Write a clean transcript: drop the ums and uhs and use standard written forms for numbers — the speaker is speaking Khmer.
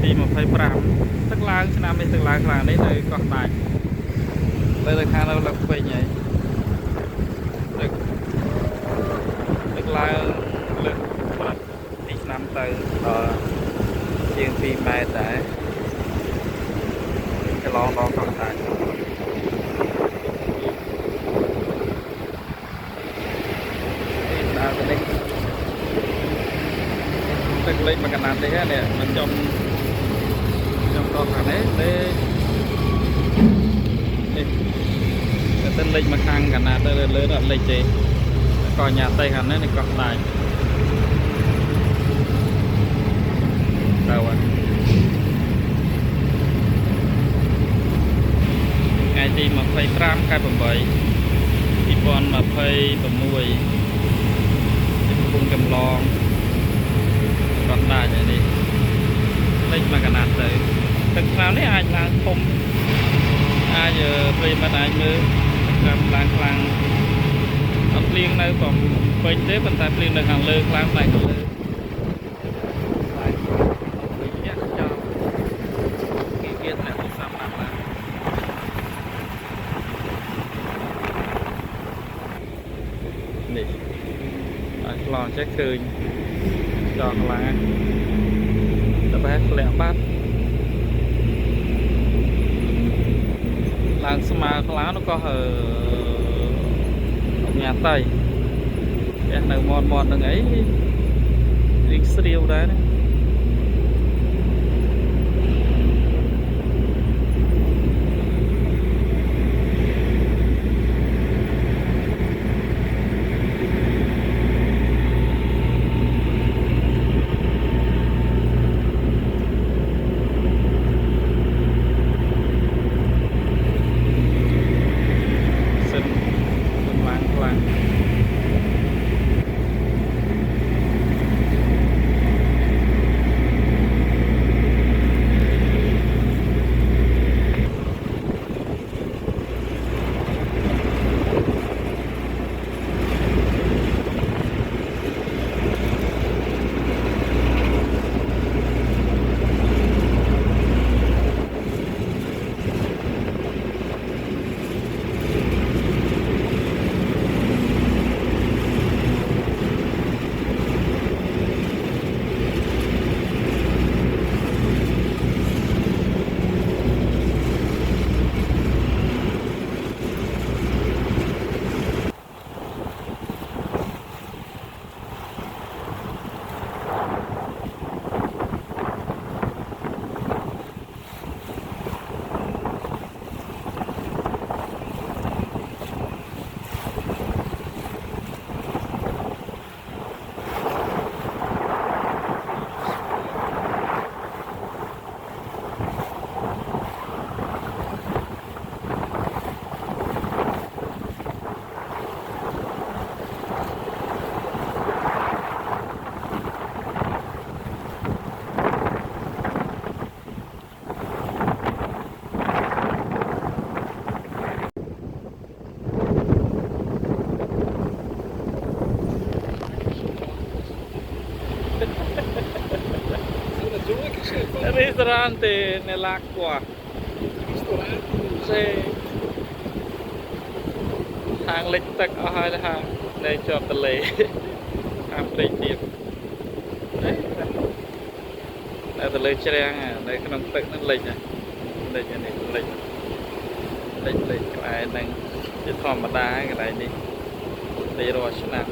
ទី25ទឹកឡើងឆ្នាំនេះទឹកឡើងខ្លាំងនេះនៅកោះដាច់លើខាងនៅលើពេញហើយទឹកឡើងលើពីឆ្នាំទៅដល់ជាង2 ម៉ែត្រដែរកន្លងដល់កោះដាច់ដល់នេះទឹកលេខមកកណ្ដាលទេនេះមិនចំដល់ខាងនេះទៅលេខមកខាងកណ្ដាលទៅលើអត់លេខទេក៏ញ៉ាទៅខាងនេះកោះដាច់ទៅថ្ងៃទី25 ខែ 8 2026កំពុងចម្លងកោះដាច់នេះលេខមកកណ្ដាលទៅទឹកឆ្នាំនេះអាចឡើងធំអាចប្រិយមិត្តអាចមើលតាមឡើងខ្លាំងអត់ភ្លៀងនៅក៏ពេញទេប៉ុន្តែភ្លៀងនៅខាងលើខ្លាំងតែខាងលើនេះអាចឆ្លងចេះឃើញចងខ្លាំងទៅបែរធ្លាក់បាត់ឡើងស្មើខ្លាំងនោះក៏ញ៉ាតៃតែនៅមាត់នឹងអីរីកស្រាវដែរណាRistorante nell'acqua. Ristorante? Sì. ហាងលិចទឹកអស់ហើយហាងនៅជាប់ទន្លេខាងព្រៃទៀតនៅទន្លេជ្រាំងនៅក្នុងទឹកនឹងលិចនេះលិចក្បែរហ្នឹងជាធម្មតាកន្លែងនេះលេចរាល់ឆ្នាំ